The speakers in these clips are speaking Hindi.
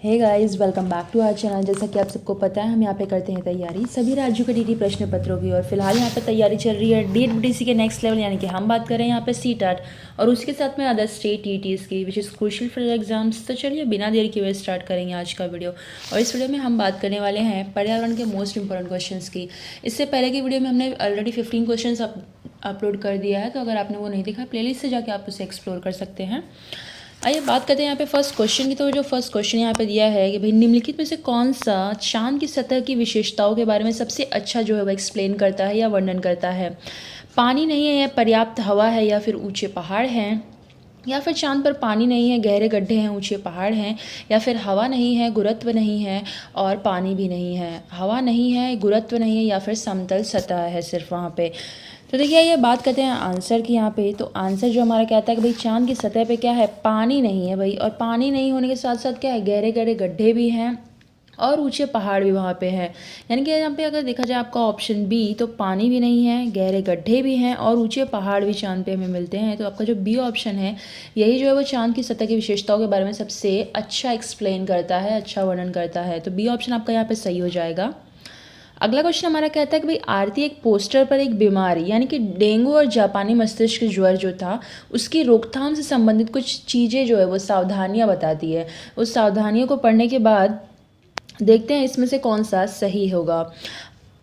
Hey guys, welcome back to our channel. जैसा कि आप सबको पता है, हम यहाँ पे करते हैं तैयारी सभी राज्यों के डीडी प्रश्न पत्रों की। और फिलहाल यहाँ पे तैयारी चल रही है डीएडबीटीसी के नेक्स्ट लेवल, यानी कि हम बात करें यहाँ पे सीटेट और उसके साथ में अदर स्टेट टीटीज की, which is crucial for exams. तो चलिए बिना देरी के हुए स्टार्ट करेंगे आज का वीडियो। और इस वीडियो में हम बात करने वाले हैं पर्यावरण के मोस्ट इंपॉर्टेंट क्वेश्चन की। इससे पहले की वीडियो में हमने ऑलरेडी 15 क्वेश्चन अपलोड कर दिया है, तो अगर आपने वो नहीं देखा प्लेलिस्ट से जाके आप उसे एक्सप्लोर कर सकते हैं। आइए बात करते हैं यहाँ पे फर्स्ट क्वेश्चन की। तो जो फर्स्ट क्वेश्चन यहाँ पे दिया है कि भाई निम्नलिखित में से कौन सा चांद की सतह की विशेषताओं के बारे में सबसे अच्छा जो है वो एक्सप्लेन करता है या वर्णन करता है। पानी नहीं है या पर्याप्त हवा है या फिर ऊंचे पहाड़ हैं, या फिर चांद पर पानी नहीं है, गहरे गड्ढे हैं, ऊंचे पहाड़ हैं, या फिर हवा नहीं है, गुरुत्व नहीं है और पानी भी नहीं है। हवा नहीं है, गुरुत्व नहीं है या फिर समतल सतह है सिर्फ वहाँ पे। तो देखिए ये बात करते हैं आंसर की यहाँ पे। तो आंसर जो हमारा कहता है कि भाई चांद की सतह पे क्या है, पानी नहीं है भाई। और पानी नहीं होने के साथ साथ क्या है, गहरे गहरे गड्ढे भी हैं और ऊंचे पहाड़ भी वहाँ पे हैं। यानी कि यहाँ पे अगर देखा जाए आपका ऑप्शन बी, तो पानी भी नहीं है, गहरे गड्ढे भी हैं और ऊंचे पहाड़ भी चांद पे हमें मिलते हैं। तो आपका जो बी ऑप्शन है यही जो है वो चांद की सतह की विशेषताओं के बारे में सबसे अच्छा एक्सप्लेन करता है, अच्छा वर्णन करता है। तो बी ऑप्शन आपका यहाँ पे सही हो जाएगा। अगला क्वेश्चन हमारा कहता है कि भाई आरती एक पोस्टर पर एक बीमारी यानी कि डेंगू और जापानी मस्तिष्क ज्वर जो था उसकी रोकथाम से संबंधित कुछ चीज़ें जो है वो सावधानियां बताती है। उस सावधानियों को पढ़ने के बाद देखते हैं इसमें से कौन सा सही होगा।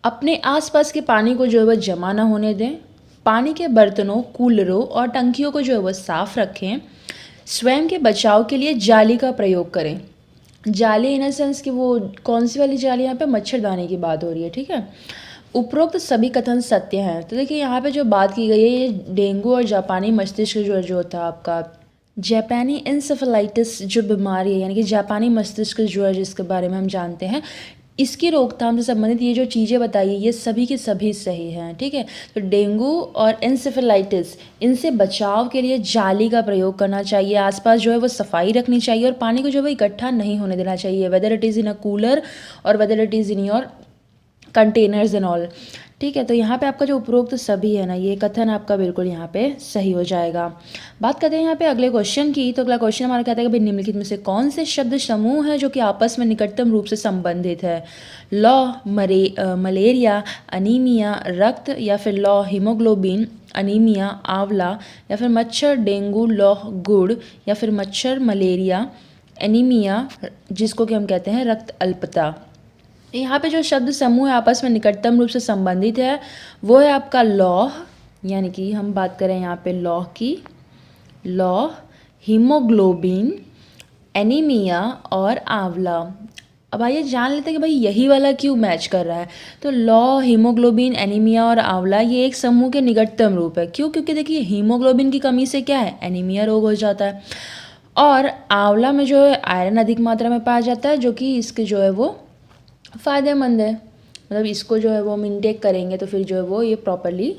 अपने आसपास के पानी को जो है वह जमा ना होने दें, पानी के बर्तनों, कूलरों और टंकियों को जो है वह साफ रखें, स्वयं के बचाव के लिए जाली का प्रयोग करें। जाली इन सेंस कि वो कौन सी वाली जाली, यहाँ पे मच्छरदानी की बात हो रही है, ठीक है। उपरोक्त सभी कथन सत्य हैं। तो देखिए यहाँ पे जो बात की गई है ये डेंगू और जापानी मस्तिष्क ज्वर जो था आपका जापानी इंसेफेलाइटिस जो बीमारी है, यानी कि जापानी मस्तिष्क ज्वर जिसके बारे में हम जानते हैं, इसकी रोकथाम से संबंधित ये जो चीज़ें बताई ये सभी की सभी सही हैं, ठीक है। तो डेंगू और इंसेफेलाइटिस इनसे बचाव के लिए जाली का प्रयोग करना चाहिए, आसपास जो है वो सफाई रखनी चाहिए और पानी को जो है वो इकट्ठा नहीं होने देना चाहिए, whether it is in a cooler और whether it is in your containers and all, ठीक है। तो यहाँ पे आपका जो उपरोक्त सभी है ना, ये कथन आपका बिल्कुल यहाँ पे सही हो जाएगा। बात करते हैं यहाँ पे अगले क्वेश्चन की। तो अगला क्वेश्चन हमारा कहता है कि भाई निम्नलिखित में से कौन से शब्द समूह है जो कि आपस में निकटतम रूप से संबंधित है। लौ मलेरिया, अनीमिया रक्त, या फिर लौ हीमोग्लोबिन, अनीमिया आंवला, या फिर मच्छर डेंगू लौ गुड़, या फिर मच्छर मलेरिया एनीमिया जिसको कि हम कहते हैं रक्त अल्पता। यहाँ पे जो शब्द समूह है आपस में निकटतम रूप से संबंधित है वो है आपका लौह, यानी कि हम बात करें यहाँ पे लौह की, लौह, हीमोग्लोबिन, एनीमिया और आंवला। अब आइए जान लेते हैं कि भाई यही वाला क्यों मैच कर रहा है। तो लौह, हीमोग्लोबिन, एनीमिया और आंवला ये एक समूह के निकटतम रूप है। क्यों? क्योंकि देखिए हीमोग्लोबिन की कमी से क्या है, एनीमिया रोग हो जाता है, और आंवला में जो है आयरन अधिक मात्रा में पाया जाता है जो कि इसके जो है वो फ़ायदेमंद है। मतलब इसको जो है वो हम इनटेक करेंगे तो फिर जो है वो ये प्रॉपरली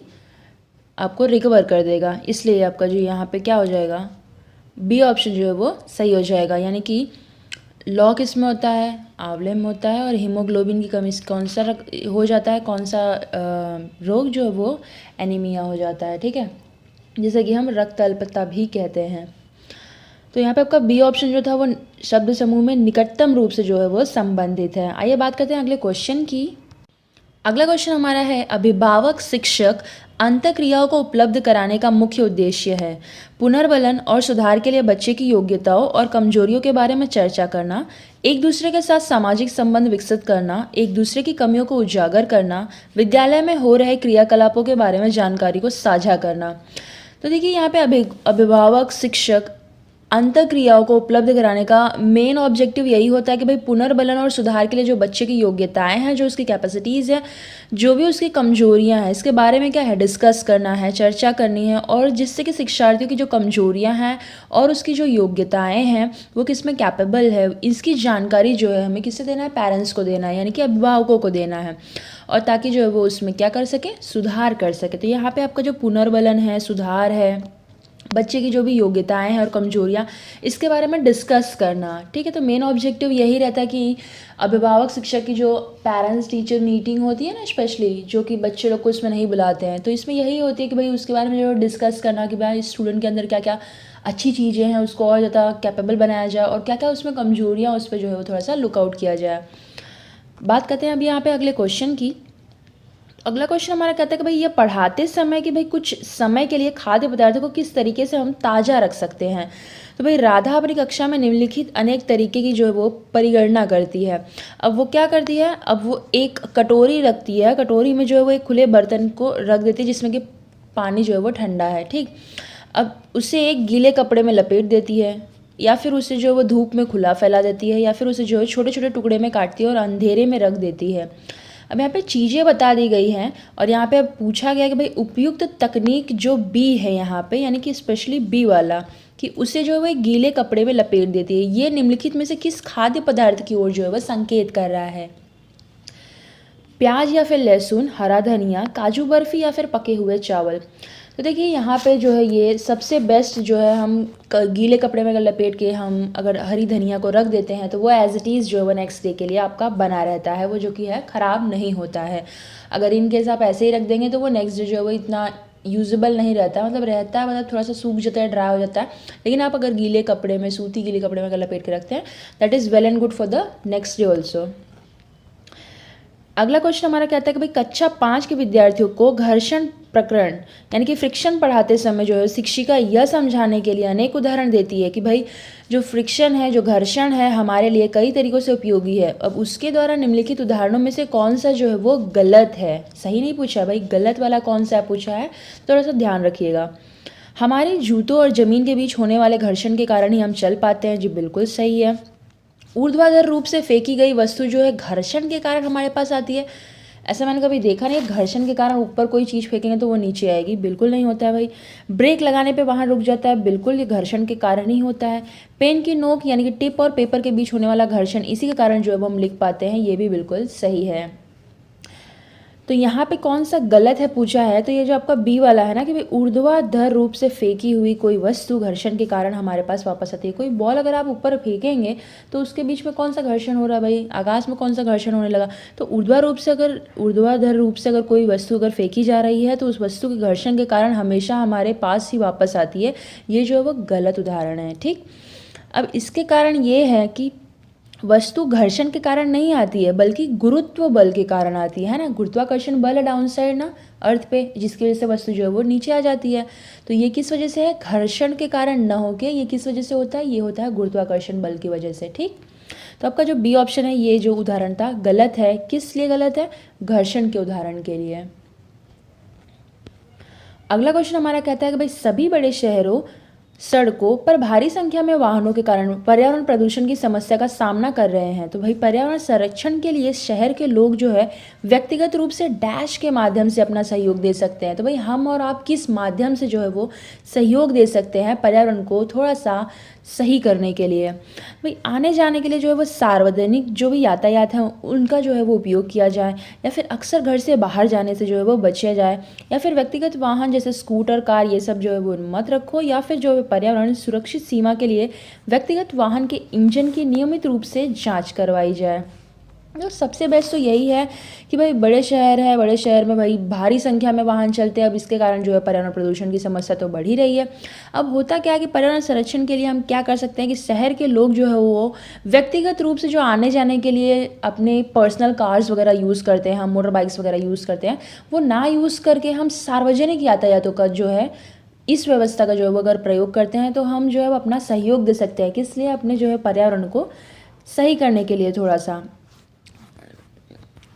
आपको रिकवर कर देगा। इसलिए आपका जो यहाँ पे क्या हो जाएगा, बी ऑप्शन जो है वो सही हो जाएगा। यानी कि लौ किस में होता है, आंवले में होता है, और हीमोग्लोबिन की कमी कौन सा हो जाता है, कौन सा रोग जो है वो एनीमिया हो जाता है, ठीक है, जैसे कि हम रक्त अल्पता भी कहते हैं। तो यहाँ पे आपका बी ऑप्शन जो था वो शब्द समूह में निकटतम रूप से जो है वो संबंधित है। आइए बात करते हैं अगले क्वेश्चन की। अगला क्वेश्चन हमारा है अभिभावक शिक्षक अंतःक्रियाओं को उपलब्ध कराने का मुख्य उद्देश्य है पुनर्बलन और सुधार के लिए बच्चे की योग्यताओं और कमजोरियों के बारे में चर्चा करना, एक दूसरे के साथ सामाजिक संबंध विकसित करना, एक दूसरे की कमियों को उजागर करना, विद्यालय में हो रहे क्रियाकलापों के बारे में जानकारी को साझा करना। तो देखिए यहाँ पे अभिभावक शिक्षक अंतःक्रियाओं को उपलब्ध कराने का मेन ऑब्जेक्टिव यही होता है कि भाई पुनर्बलन और सुधार के लिए जो बच्चे की योग्यताएं हैं, जो उसकी कैपेसिटीज़ है, जो भी उसकी कमजोरियां हैं, इसके बारे में क्या है डिस्कस करना है, चर्चा करनी है, और जिससे कि शिक्षार्थियों की जो कमजोरियां हैं और उसकी जो योग्यताएं हैं वो किस में कैपेबल है, इसकी जानकारी जो है हमें किससे देना है, पेरेंट्स को देना है, यानी कि अभिभावकों को देना है, और ताकि जो है वो उसमें क्या कर सके, सुधार कर सके। तो यहाँ पे आपका जो पुनर्बलन है, सुधार है, बच्चे की जो भी योग्यताएं हैं और कमजोरियां, इसके बारे में डिस्कस करना, ठीक है। तो मेन ऑब्जेक्टिव यही रहता है कि अभिभावक शिक्षक की जो पेरेंट्स टीचर मीटिंग होती है ना, स्पेशली जो कि बच्चे लोग को इसमें नहीं बुलाते हैं, तो इसमें यही होती है कि भाई उसके बारे में जो डिस्कस करना कि भाई स्टूडेंट के अंदर क्या क्या अच्छी चीज़ें हैं उसको और ज़्यादा कैपेबल बनाया जाए, और क्या क्या उसमें कमजोरियाँ उस पर जो है वो थोड़ा सा लुकआउट किया जाए। बात करते हैं अभी यहाँ पे अगले क्वेश्चन की। अगला क्वेश्चन हमारा कहता है कि भाई ये पढ़ाते समय कि भाई कुछ समय के लिए खाद्य पदार्थों को किस तरीके से हम ताज़ा रख सकते हैं। तो भाई राधा अपनी कक्षा में निम्नलिखित अनेक तरीके की जो है वो परिगणना करती है। अब वो क्या करती है, अब वो एक कटोरी रखती है, कटोरी में जो है वो एक खुले बर्तन को रख देती है जिसमें कि पानी जो है वो ठंडा है, ठीक। अब उसे एक गीले कपड़े में लपेट देती है, या फिर उसे जो है वो धूप में खुला फैला देती है, या फिर उसे जो है छोटे छोटे टुकड़े में काटती है और अंधेरे में रख देती है। अब यहाँ पे चीज़ें बता दी गई हैं, और यहाँ पे अब पूछा गया कि भाई उपयुक्त तकनीक जो बी है यहाँ पे, यानी कि स्पेशली बी वाला, कि उसे जो है वो एक गीले कपड़े में लपेट देती है, ये निम्नलिखित में से किस खाद्य पदार्थ की ओर जो है वह संकेत कर रहा है। प्याज या फिर लहसुन, हरा धनिया, काजू बर्फी या फिर पके हुए चावल। तो देखिए यहाँ पे जो है ये सबसे बेस्ट जो है, हम गीले कपड़े में अगर लपेट के हम अगर हरी धनिया को रख देते हैं तो वो एज इट इज़ जो है वो नेक्स्ट डे के लिए आपका बना रहता है, वो जो कि है ख़राब नहीं होता है। अगर इन केस आप ऐसे ही रख देंगे तो वो नेक्स्ट डे जो है वो इतना यूजेबल नहीं रहता, मतलब रहता है, मतलब थोड़ा सा सूख जाता है, ड्राई हो जाता है। लेकिन आप अगर गीले कपड़े में, सूती गीले कपड़े में अगर लपेट के रखते हैं, that is well and good for the next day also. अगला क्वेश्चन हमारा कहता है कि भाई कक्षा 5 के विद्यार्थियों को घर्षण प्रकरण यानी कि फ्रिक्शन पढ़ाते समय जो है शिक्षिका यह समझाने के लिए अनेक उदाहरण देती है कि भाई जो फ्रिक्शन है, जो घर्षण है, हमारे लिए कई तरीकों से उपयोगी है। अब उसके द्वारा निम्नलिखित उदाहरणों में से कौन सा जो है वो गलत है। सही नहीं पूछा भाई, गलत वाला कौन सा पूछा है, थोड़ा सा ध्यान रखिएगा। हमारे जूतों और ज़मीन के बीच होने वाले घर्षण के कारण ही हम चल पाते हैं। जी बिल्कुल सही है। ऊर्ध्वाधर रूप से फेंकी गई वस्तु जो है घर्षण के कारण हमारे पास आती है। ऐसा मैंने कभी देखा नहीं है, घर्षण के कारण ऊपर कोई चीज़ फेंकेंगे तो वो नीचे आएगी, बिल्कुल नहीं होता है भाई। ब्रेक लगाने पे वाहन रुक जाता है, बिल्कुल ये घर्षण के कारण ही होता है। पेन की नोक यानी कि टिप और पेपर के बीच होने वाला घर्षण, इसी के कारण जो है वो हम लिख पाते हैं, ये भी बिल्कुल सही है। तो यहाँ पे कौन सा गलत है पूछा है, तो ये जो आपका बी वाला है ना कि भाई ऊर्ध्वाधर रूप से फेंकी हुई कोई वस्तु घर्षण के कारण हमारे पास वापस आती है। कोई बॉल अगर आप ऊपर फेंकेंगे तो उसके बीच में कौन सा घर्षण हो रहा है भाई, आकाश में कौन सा घर्षण होने लगा। तो ऊर्ध्वाधर रूप से अगर कोई वस्तु अगर फेंकी जा रही है तो उस वस्तु के घर्षण के कारण हमेशा हमारे पास ही वापस आती है। ये जो है वो गलत उदाहरण है, ठीक। अब इसके कारण ये है कि वस्तु घर्षण के कारण नहीं आती है बल्कि गुरुत्व बल के कारण आती है ना। गुरुत्वाकर्षण बल है डाउन साइड ना अर्थ पे, जिसकी वजह से वस्तु जो है वो नीचे आ जाती है। तो ये किस वजह से है, घर्षण के कारण न होके ये किस वजह से होता है, ये होता है गुरुत्वाकर्षण बल की वजह से, ठीक। तो आपका जो बी ऑप्शन है, ये जो उदाहरण था गलत है। किस लिए गलत है, घर्षण के उदाहरण के लिए। अगला क्वेश्चन हमारा कहता है कि भाई सभी बड़े शहरों सड़कों पर भारी संख्या में वाहनों के कारण पर्यावरण प्रदूषण की समस्या का सामना कर रहे हैं। तो भाई पर्यावरण संरक्षण के लिए शहर के लोग जो है व्यक्तिगत रूप से डैश के माध्यम से अपना सहयोग दे सकते हैं। तो भाई हम और आप किस माध्यम से जो है वो सहयोग दे सकते हैं पर्यावरण को थोड़ा सा सही करने के लिए। भाई आने जाने के लिए जो है वो सार्वजनिक जो भी यातायात है उनका जो है वो उपयोग किया जाए, या फिर अक्सर घर से बाहर जाने से जो है वो बचा जाए, या फिर व्यक्तिगत वाहन जैसे स्कूटर, कार, ये सब जो है वो मत रखो, या फिर जो है पर्यावरण सुरक्षित सीमा के लिए व्यक्तिगत वाहन के इंजन की नियमित रूप से जाँच करवाई जाए। तो सबसे बेस्ट तो यही है कि भाई बड़े शहर है, बड़े शहर में भाई भारी संख्या में वाहन चलते हैं। अब इसके कारण जो है पर्यावरण प्रदूषण की समस्या तो बढ़ ही रही है। अब होता क्या है कि पर्यावरण संरक्षण के लिए हम क्या कर सकते हैं कि शहर के लोग जो है वो व्यक्तिगत रूप से जो आने जाने के लिए अपने पर्सनल कार्स वगैरह यूज़ करते हैं, हम मोटर बाइक्स वगैरह यूज़ करते हैं, वो ना यूज़ करके हम सार्वजनिक यातायातों का जो है इस व्यवस्था का जो है वो अगर प्रयोग करते हैं तो हम जो है अपना सहयोग दे सकते हैं। किस लिए, अपने जो है पर्यावरण को सही करने के लिए थोड़ा सा।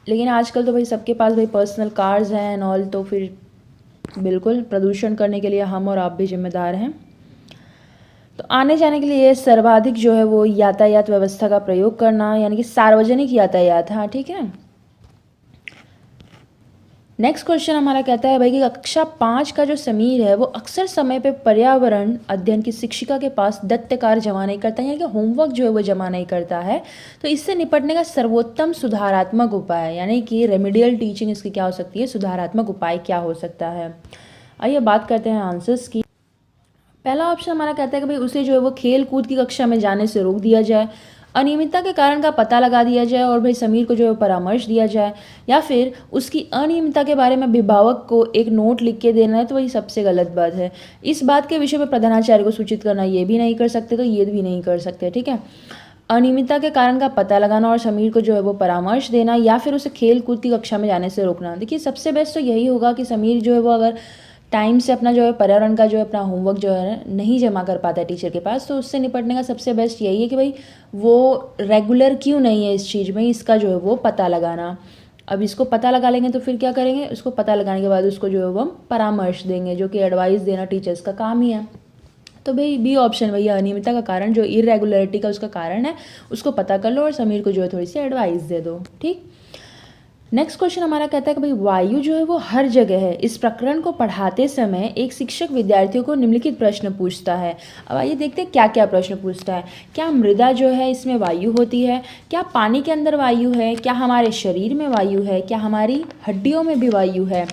लेकिन आजकल तो भाई सबके पास भाई पर्सनल कार्स हैं एंड ऑल, तो फिर बिल्कुल प्रदूषण करने के लिए हम और आप भी जिम्मेदार हैं। तो आने जाने के लिए सर्वाधिक जो है वो यातायात व्यवस्था का प्रयोग करना, यानी कि सार्वजनिक यातायात, हाँ ठीक है। नेक्स्ट क्वेश्चन हमारा कहता है भाई कि कक्षा 5 का जो समीर है वो अक्सर समय पे पर्यावरण अध्ययन की शिक्षिका के पास दत्त कार्य जमा नहीं करता है, यानी कि होमवर्क जो है वो जमा नहीं करता है। तो इससे निपटने का सर्वोत्तम सुधारात्मक उपाय, यानी कि रेमेडियल टीचिंग इसकी क्या हो सकती है, सुधारात्मक उपाय क्या हो सकता है। आइए बात करते हैं आंसर्स की। पहला ऑप्शन हमारा कहता है कि भाई उसे जो है वो खेल कूद की कक्षा में जाने से रोक दिया जाए। अनियमितता के कारण का पता लगा दिया जाए और भाई समीर को जो है परामर्श दिया जाए, या फिर उसकी अनियमितता के बारे में अभिभावक को एक नोट लिख के देना है, तो वही सबसे गलत बात है। इस बात के विषय में प्रधानाचार्य को सूचित करना ये भी नहीं कर सकते, तो ये भी नहीं कर सकते, ठीक है। अनियमितता के कारण का पता लगाना और समीर को जो है वो परामर्श देना, या फिर उसे खेल कूद की कक्षा में जाने से रोकना। देखिए सबसे बेस्ट तो यही होगा कि समीर जो है वो अगर टाइम से अपना जो है पर्यावरण का जो है अपना होमवर्क जो है नहीं जमा कर पाता है टीचर के पास, तो उससे निपटने का सबसे बेस्ट यही है कि भाई वो रेगुलर क्यों नहीं है इस चीज़ में, इसका जो है वो पता लगाना। अब इसको पता लगा लेंगे तो फिर क्या करेंगे, उसको पता लगाने के बाद उसको जो है वो हम परामर्श देंगे, जो कि एडवाइस देना टीचर्स का काम ही है। तो भाई बी ऑप्शन भैया अनियमितता का कारण जो इरेगुलरिटी का उसका कारण है उसको पता कर लो और समीर को जो है थोड़ी सी एडवाइस दे दो, ठीक। नेक्स्ट क्वेश्चन हमारा कहता है कि भाई वायु जो है वो हर जगह है। इस प्रकरण को पढ़ाते समय एक शिक्षक विद्यार्थियों को निम्नलिखित प्रश्न पूछता है। अब आइए देखते हैं क्या क्या प्रश्न पूछता है। क्या मृदा जो है इसमें वायु होती है? क्या पानी के अंदर वायु है? क्या हमारे शरीर में वायु है? क्या हमारी हड्डियों में भी वायु है?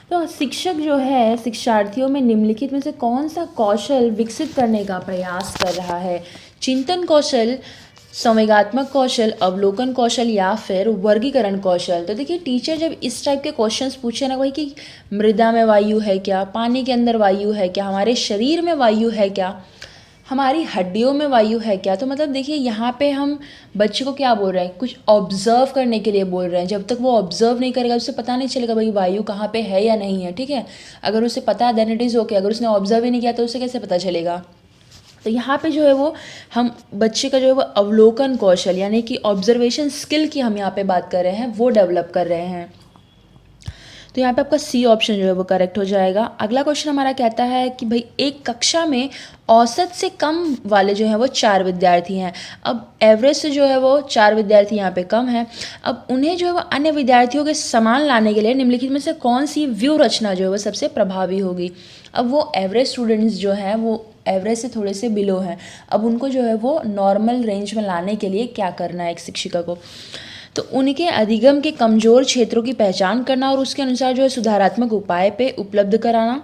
तो शिक्षक जो है शिक्षार्थियों में निम्नलिखित में से कौन सा कौशल विकसित करने का प्रयास कर रहा है? चिंतन कौशल, संवेगात्मक कौशल, अवलोकन कौशल, या फिर वर्गीकरण कौशल। तो देखिए टीचर जब इस टाइप के क्वेश्चंस पूछे ना, वही कि मृदा में वायु है क्या, पानी के अंदर वायु है क्या, हमारे शरीर में वायु है क्या, हमारी हड्डियों में वायु है क्या, तो मतलब देखिए यहाँ पे हम बच्चे को क्या बोल रहे हैं, कुछ ऑब्जर्व करने के लिए बोल रहे हैं। जब तक वो ऑब्जर्व नहीं करेगा उसे पता नहीं चलेगा भाई वायु कहाँ पे है या नहीं है, ठीक है। अगर उसे पता है देन इट इज़ ओके, अगर उसने ऑब्जर्व ही नहीं किया तो उसे कैसे पता चलेगा। तो यहाँ पे जो है वो हम बच्चे का जो है वो अवलोकन कौशल यानी कि ऑब्जर्वेशन स्किल की हम यहाँ पे बात कर रहे हैं, वो डेवलप कर रहे हैं। तो यहाँ पे आपका सी ऑप्शन जो है वो करेक्ट हो जाएगा। अगला क्वेश्चन हमारा कहता है कि भाई एक कक्षा में औसत से कम वाले जो है वो 4 विद्यार्थी हैं। अब एवरेज से जो है वो 4 विद्यार्थी यहाँ पे कम है। अब उन्हें जो है वो अन्य विद्यार्थियों के समान लाने के लिए निम्नलिखित में से कौन सी व्यू रचना जो है वो सबसे प्रभावी होगी। अब वो एवरेज स्टूडेंट्स जो हैं वो एवरेज से थोड़े से बिलो हैं, अब उनको जो है वो नॉर्मल रेंज में लाने के लिए क्या करना है एक शिक्षिका को, तो उनके अधिगम के कमज़ोर क्षेत्रों की पहचान करना और उसके अनुसार जो है सुधारात्मक उपाय पे उपलब्ध कराना,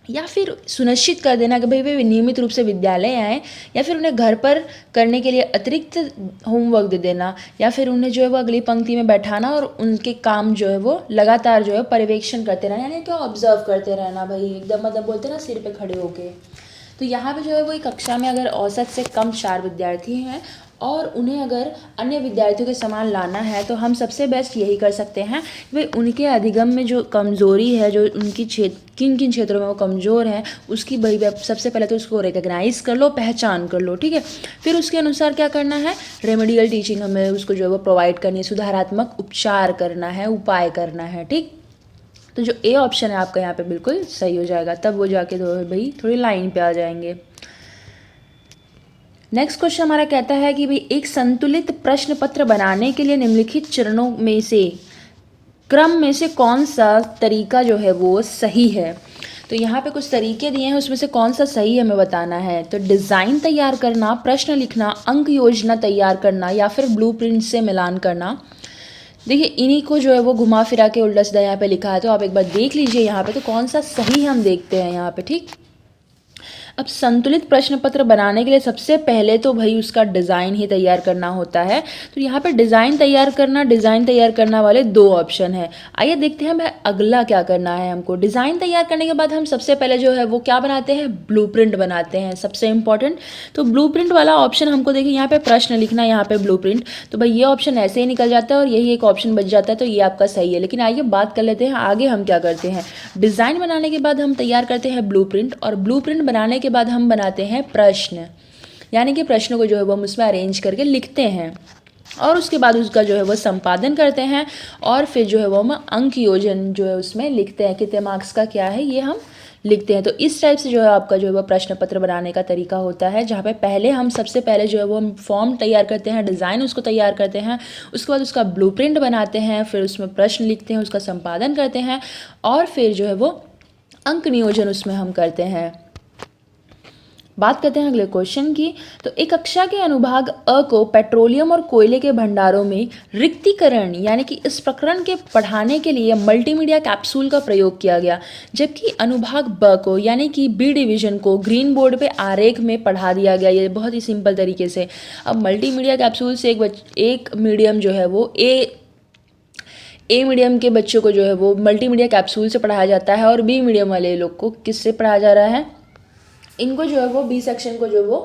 या फिर सुनिश्चित कर देना कि भाई वे नियमित रूप से विद्यालय आएँ, या फिर उन्हें घर पर करने के लिए अतिरिक्त होमवर्क दे देना, या फिर उन्हें जो है वो अगली पंक्ति में बैठाना और उनके काम जो है वो लगातार जो है पर्यवेक्षण करते रहना, यानी क्या ऑब्जर्व करते रहना भाई, एकदम मतलब बोलते ना सिर पे खड़े होके। तो यहाँ पे जो है वो एक कक्षा में अगर औसत से कम 4 विद्यार्थी हैं और उन्हें अगर अन्य विद्यार्थियों के समान लाना है, तो हम सबसे बेस्ट यही कर सकते हैं कि भाई उनके अधिगम में जो कमज़ोरी है, जो उनकी किन किन क्षेत्रों में वो कमज़ोर है, उसकी भाई सबसे पहले तो उसको रिकग्नाइज़ कर लो, पहचान कर लो, ठीक है। फिर उसके अनुसार क्या करना है, रेमेडियल टीचिंग हमें उसको जो है वो प्रोवाइड करनी है, सुधारात्मक उपचार करना है, उपाय करना है, ठीक। तो जो ए ऑप्शन है आपका यहाँ पे बिल्कुल सही हो जाएगा, तब वो जाके भाई थोड़ी लाइन पे आ जाएंगे। नेक्स्ट क्वेश्चन हमारा कहता है कि भाई एक संतुलित प्रश्न पत्र बनाने के लिए निम्नलिखित चरणों में से क्रम में से कौन सा तरीका जो है वो सही है। तो यहाँ पे कुछ तरीके दिए हैं, उसमें से कौन सा सही हमें बताना है। तो डिज़ाइन तैयार करना, प्रश्न लिखना, अंक योजना तैयार करना, या फिर ब्लूप्रिंट से मिलान करना। देखिए इन्हीं को जो है वो घुमा फिरा के उल्टा सीधा यहाँ पे लिखा है, तो आप एक बार देख लीजिए यहाँ पे तो कौन सा सही हम देखते हैं यहाँ पे, ठीक। अब संतुलित प्रश्न पत्र बनाने के लिए सबसे पहले तो भाई उसका डिज़ाइन ही तैयार करना होता है। तो यहाँ पे डिज़ाइन तैयार करना वाले 2 ऑप्शन है। आइए देखते हैं भाई अगला क्या करना है हमको। डिज़ाइन तैयार करने के बाद हम सबसे पहले जो है वो क्या बनाते हैं, ब्लूप्रिंट बनाते हैं, सबसे इम्पॉर्टेंट। तो ब्लूप्रिंट वाला ऑप्शन हमको देखिए यहाँ पे प्रश्न लिखना, यहाँ पे ब्लूप्रिंट, तो भाई ये ऑप्शन ऐसे ही निकल जाता है और यही एक ऑप्शन बच जाता है, तो ये आपका सही है। लेकिन आइए बात कर लेते हैं आगे हम क्या करते हैं। डिज़ाइन बनाने के बाद हम तैयार करते हैं ब्लूप्रिंट, और ब्लूप्रिंट बनाने के बाद हम बनाते हैं प्रश्न, यानी कि प्रश्नों को जो है वो हम उसमें अरेंज करके लिखते हैं, और उसके बाद उसका जो है वो संपादन करते हैं, और फिर जो है वो हम अंक योजन जो है उसमें लिखते हैं, कितने मार्क्स का क्या है ये हम लिखते हैं। तो इस टाइप से जो है आपका जो है वो प्रश्न पत्र बनाने का तरीका होता है, जहाँ पे पहले हम सबसे पहले जो है वो हम फॉर्म तैयार करते हैं, डिज़ाइन उसको तैयार करते हैं, उसके बाद उसका ब्लूप्रिंट बनाते हैं, फिर उसमें प्रश्न लिखते हैं, उसका संपादन करते हैं, और फिर जो है वो अंक नियोजन उसमें हम करते हैं। बात करते हैं अगले क्वेश्चन की। तो एक कक्षा के अनुभाग अ को पेट्रोलियम और कोयले के भंडारों में रिक्तीकरण यानी कि इस प्रकरण के पढ़ाने के लिए मल्टीमीडिया कैप्सूल का प्रयोग किया गया, जबकि अनुभाग ब को यानी कि बी डिवीजन को ग्रीन बोर्ड पे आरेख में पढ़ा दिया गया। ये बहुत ही सिंपल तरीके से। अब मल्टीमीडिया कैप्सूल से एक मीडियम जो है वो ए मीडियम के बच्चों को जो है वो मल्टीमीडिया कैप्सूल से पढ़ाया जाता है, और बी मीडियम वाले लोग को किससे पढ़ाया जा रहा है, इनको जो है वो बी सेक्शन को जो है वो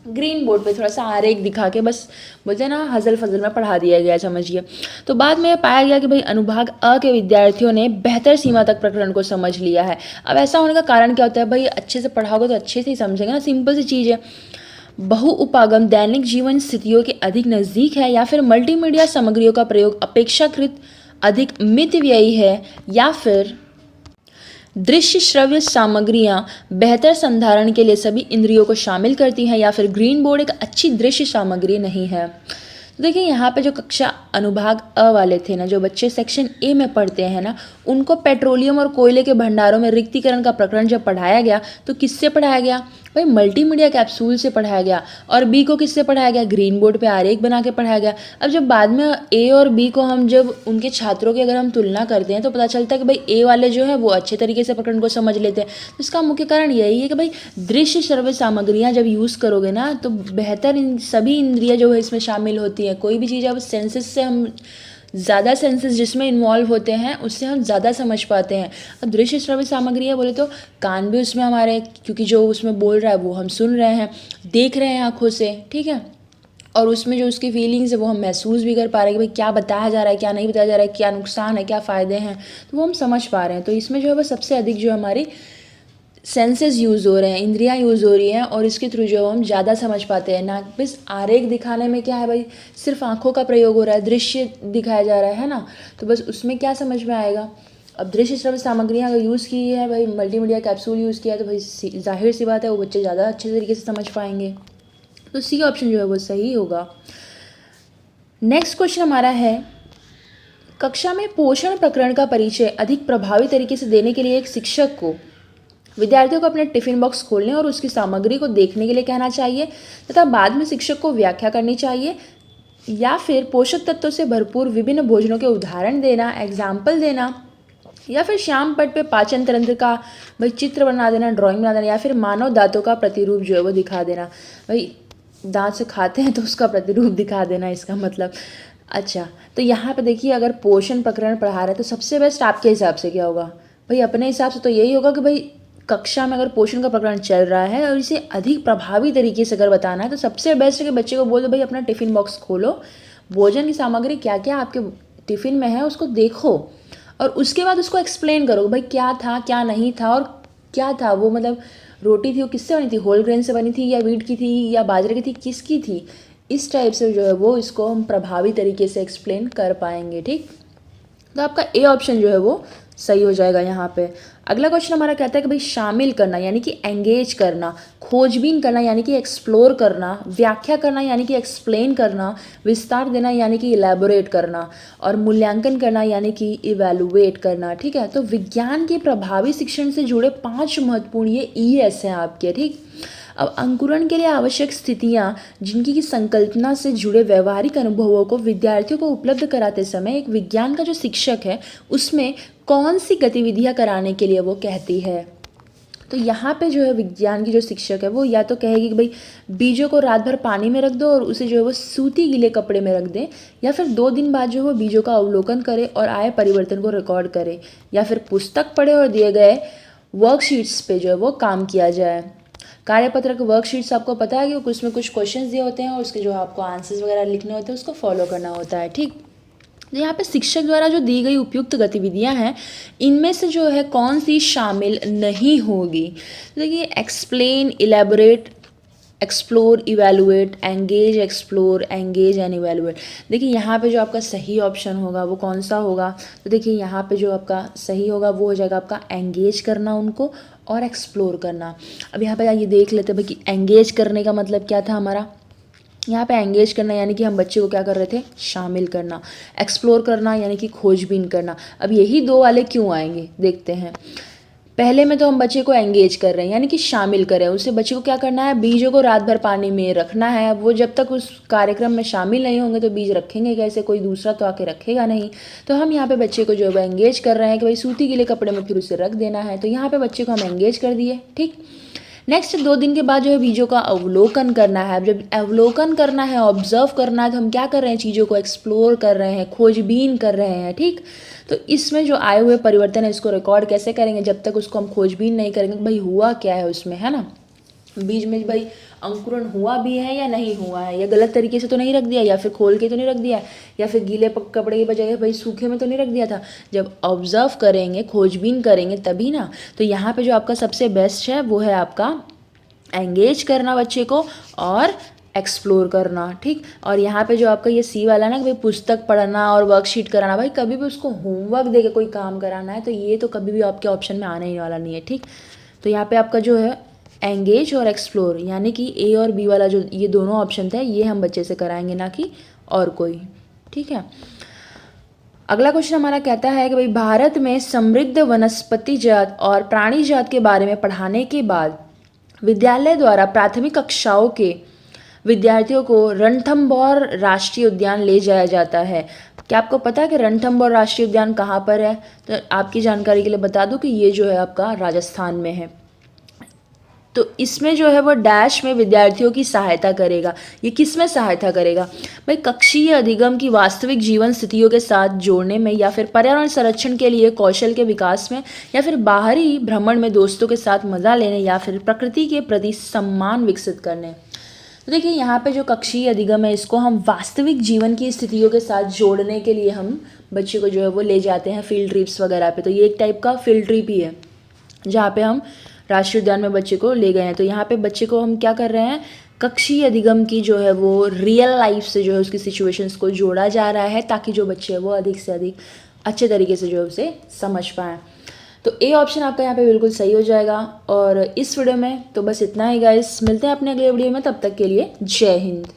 ग्रीन बोर्ड पे थोड़ा सा आरेख दिखा के बस बोलते हैं ना हजल फजल में पढ़ा दिया गया, समझिए। तो बाद में पाया गया कि भाई अनुभाग अ के विद्यार्थियों ने बेहतर सीमा तक प्रकरण को समझ लिया है। अब ऐसा होने का कारण क्या होता है, भाई अच्छे से पढ़ाओगे तो अच्छे से ही समझेंगे ना, सिंपल सी चीज़ है। बहु उपागम दैनिक जीवन स्थितियों के अधिक नज़दीक है, या फिर मल्टीमीडिया सामग्रियों का प्रयोग अपेक्षाकृत अधिक मितव्ययी है, या फिर दृश्य श्रव्य सामग्रियां बेहतर संधारण के लिए सभी इंद्रियों को शामिल करती हैं, या फिर ग्रीन बोर्ड एक अच्छी दृश्य सामग्री नहीं है। तो देखिए यहाँ पे जो कक्षा अनुभाग अ वाले थे ना, जो बच्चे सेक्शन ए में पढ़ते हैं ना, उनको पेट्रोलियम और कोयले के भंडारों में रिक्तीकरण का प्रकरण जब पढ़ाया गया तो किससे पढ़ाया गया, भाई मल्टीमीडिया कैप्सूल से पढ़ाया गया। और बी को किससे पढ़ाया गया, ग्रीन बोर्ड पे आरेख बना के पढ़ाया गया। अब जब बाद में ए और बी को हम जब उनके छात्रों की अगर हम तुलना करते हैं तो पता चलता है कि भाई ए वाले जो है वो अच्छे तरीके से प्रकरण को समझ लेते हैं। तो इसका मुख्य कारण यही है कि भाई दृश्य श्रव्य सामग्रियाँ जब यूज़ करोगे ना तो बेहतर सभी इंद्रियाँ जो है इसमें शामिल होती हैं। कोई भी चीज़ अब सेंसेस से हम ज़्यादा सेंसेस जिसमें इन्वॉल्व होते हैं उससे हम ज़्यादा समझ पाते हैं। अब दृश्य श्रव्य सामग्री है बोले तो कान भी उसमें हमारे, क्योंकि जो उसमें बोल रहा है वो हम सुन रहे हैं, देख रहे हैं आँखों से, ठीक है, और उसमें जो उसकी फीलिंग्स है वो हम महसूस भी कर पा रहे हैं कि भाई क्या बताया जा रहा है, क्या नहीं बताया जा रहा है, क्या नुकसान है, क्या फ़ायदे हैं, तो वो हम समझ पा रहे हैं। तो इसमें जो है वो सबसे अधिक जो हमारी सेंसेस यूज़ हो रहे हैं, इंद्रियां यूज़ हो रही हैं, और इसके थ्रू जो हम ज़्यादा समझ पाते हैं ना। बस आरेख दिखाने में क्या है भाई, सिर्फ आंखों का प्रयोग हो रहा है, दृश्य दिखाया जा रहा है ना, तो बस उसमें क्या समझ में आएगा। अब दृश्य श्रव्य सामग्रियाँ अगर यूज़ की है, भाई मल्टीमीडिया कैप्सूल यूज़ किया, तो भाई जाहिर सी बात है वो बच्चे ज़्यादा अच्छे तरीके से समझ पाएंगे। तो सी ऑप्शन जो है वो सही होगा। नेक्स्ट क्वेश्चन हमारा है, कक्षा में पोषण प्रकरण का परिचय अधिक प्रभावी तरीके से देने के लिए एक शिक्षक को विद्यार्थियों को अपने टिफिन बॉक्स खोलने और उसकी सामग्री को देखने के लिए कहना चाहिए, तथा बाद में शिक्षक को व्याख्या करनी चाहिए, या फिर पोषक तत्वों से भरपूर विभिन्न भोजनों के उदाहरण देना, एग्जाम्पल देना, या फिर श्याम पट पे पाचन तंत्र का भाई चित्र बना देना, ड्राइंग बना देना, या फिर मानव दांतों का प्रतिरूप जो है वो दिखा देना। भाई दांत से खाते हैं तो उसका प्रतिरूप दिखा देना, इसका मतलब। अच्छा, तो यहाँ पे देखिए अगर पोषण प्रकरण पढ़ा रहे हैं तो सबसे बेस्ट आपके हिसाब से क्या होगा, भाई अपने हिसाब से तो यही होगा कि भाई कक्षा में अगर पोषण का प्रकरण चल रहा है और इसे अधिक प्रभावी तरीके से अगर बताना है तो सबसे बेस्ट है कि बच्चे को बोल दो भाई अपना टिफ़िन बॉक्स खोलो, भोजन की सामग्री क्या क्या आपके टिफ़िन में है उसको देखो, और उसके बाद उसको एक्सप्लेन करो भाई क्या था क्या नहीं था, और क्या था वो, मतलब रोटी थी वो किससे बनी थी, होल ग्रेन से बनी थी या व्हीट की थी या बाजरे की थी, किसकी थी। इस टाइप से जो है वो इसको हम प्रभावी तरीके से एक्सप्लेन कर पाएंगे। ठीक, तो आपका ए ऑप्शन जो है वो सही हो जाएगा यहाँ पे। अगला क्वेश्चन हमारा कहता है कि भाई शामिल करना यानी कि एंगेज करना, खोजबीन करना यानी कि एक्सप्लोर करना, व्याख्या करना यानी कि एक्सप्लेन करना, विस्तार देना यानी कि इलेबोरेट करना, और मूल्यांकन करना यानी कि इवेलुएट करना। ठीक है, तो विज्ञान के प्रभावी शिक्षण से जुड़े 5 महत्वपूर्ण ये ES हैं आपके। ठीक, अब अंकुरण के लिए आवश्यक स्थितियां जिनकी की संकल्पना से जुड़े व्यवहारिक अनुभवों को विद्यार्थियों को उपलब्ध कराते समय एक विज्ञान का जो शिक्षक है उसमें कौन सी गतिविधियां कराने के लिए वो कहती है। तो यहाँ पे जो है विज्ञान की जो शिक्षक है वो या तो कहेगी कि भाई बीजों को रात भर पानी में रख दो और उसे जो है वो सूती गीले कपड़े में रख दें, या फिर 2 दिन बाद जो है वो बीजों का अवलोकन करे और आए परिवर्तन को रिकॉर्ड करे, या फिर पुस्तक पढ़े और दिए गए वर्कशीट्स पे जो है वो काम किया जाए। कार्यपत्रक वर्कशीट्स आपको पता है कि उसमें कुछ क्वेश्चंस दिए होते हैं और उसके जो आपको आंसर्स वगैरह लिखने होते हैं उसको फॉलो करना होता है। ठीक, तो यहाँ पे शिक्षक द्वारा जो दी गई उपयुक्त गतिविधियाँ हैं इनमें से जो है कौन सी शामिल नहीं होगी। तो देखिए explain, elaborate, explore, evaluate, engage, explore, engage and evaluate. देखिए यहाँ पे जो आपका सही ऑप्शन होगा वो कौन सा होगा, तो देखिए यहाँ पे जो आपका सही होगा वो हो जाएगा आपका एंगेज करना उनको और एक्सप्लोर करना। अब यहाँ पे ये देख लेते हैं भाई कि एंगेज करने का मतलब क्या था हमारा। यहाँ पे एंगेज करना यानी कि हम बच्चे को क्या कर रहे थे, शामिल करना। एक्सप्लोर करना यानी कि खोजबीन करना। अब यही 2 वाले क्यों आएंगे देखते हैं। पहले में तो हम बच्चे को एंगेज कर रहे हैं, यानी कि शामिल कर रहे हैं। उससे बच्चे को क्या करना है, बीजों को रात भर पानी में रखना है। वो जब तक उस कार्यक्रम में शामिल नहीं होंगे तो बीज रखेंगे कैसे, कोई दूसरा तो आके रखेगा नहीं। तो हम यहाँ पे बच्चे को जो है एंगेज कर रहे हैं कि भाई सूती गीले कपड़े में फिर उसे रख देना है। तो यहाँ पे बच्चे को हम एंगेज कर दिए, ठीक। नेक्स्ट 2 दिन के बाद जो है बीजों का अवलोकन करना है। अब जब अवलोकन करना है, ऑब्जर्व करना है, तो हम क्या कर रहे हैं, चीज़ों को एक्सप्लोर कर रहे हैं, खोजबीन कर रहे हैं, ठीक। तो इसमें जो आए हुए परिवर्तन है इसको रिकॉर्ड कैसे करेंगे, जब तक उसको हम खोजबीन नहीं करेंगे भाई हुआ क्या है उसमें, है ना। बीज में भाई अंकुरण हुआ भी है या नहीं हुआ है, या गलत तरीके से तो नहीं रख दिया, या फिर खोल के तो नहीं रख दिया, या फिर गीले कपड़े की बजाय भाई सूखे में तो नहीं रख दिया था। जब ऑब्जर्व करेंगे, खोजबीन करेंगे तभी ना। तो यहाँ पे जो आपका सबसे बेस्ट है वो है आपका एंगेज करना बच्चे को और एक्सप्लोर करना, ठीक। और यहाँ पे जो आपका ये सी वाला ना कि भाई पुस्तक पढ़ना और वर्कशीट कराना, भाई कभी भी उसको होमवर्क दे के कोई काम कराना है तो ये तो कभी भी आपके ऑप्शन में आने ही वाला नहीं है, ठीक। तो यहाँ पे आपका जो है एंगेज और एक्सप्लोर, यानी कि ए और बी वाला जो ये दोनों ऑप्शन थे ये हम बच्चे से कराएंगे, ना कि और कोई, ठीक है। अगला क्वेश्चन हमारा कहता है कि भाई भारत में समृद्ध वनस्पति जात और प्राणी जात के बारे में पढ़ाने के बाद विद्यालय द्वारा प्राथमिक कक्षाओं के विद्यार्थियों को रणथंभौर राष्ट्रीय उद्यान ले जाया जाता है। क्या आपको पता है कि रणथंभौर राष्ट्रीय उद्यान कहाँ पर है? तो आपकी जानकारी के लिए बता दूं कि ये जो है आपका राजस्थान में है। तो इसमें जो है वो डैश में विद्यार्थियों की सहायता करेगा। ये किस में सहायता करेगा भाई, कक्षीय अधिगम की वास्तविक जीवन स्थितियों के साथ जोड़ने में, या फिर पर्यावरण संरक्षण के लिए कौशल के विकास में, या फिर बाहरी भ्रमण में दोस्तों के साथ मजा लेने, या फिर प्रकृति के प्रति सम्मान विकसित करने। तो देखिए यहाँ पे जो कक्षीय अधिगम है इसको हम वास्तविक जीवन की स्थितियों के साथ जोड़ने के लिए हम बच्चे को जो है वो ले जाते हैं फील्ड ट्रिप्स वगैरह पे। तो ये एक टाइप का फील्ड ट्रिप ही है जहाँ पे हम राष्ट्रीय उद्यान में बच्चे को ले गए हैं। तो यहाँ पे बच्चे को हम क्या कर रहे हैं, कक्षीय अधिगम की जो है वो रियल लाइफ से जो है उसकी सिचुएशंस को जोड़ा जा रहा है, ताकि जो बच्चे हैं वो अधिक से अधिक अच्छे तरीके से जो है उसे समझ पाएँ। तो ए ऑप्शन आपका यहाँ पे बिल्कुल सही हो जाएगा। और इस वीडियो में तो बस इतना ही गाइस, मिलते हैं अपने अगले वीडियो में, तब तक के लिए जय हिंद।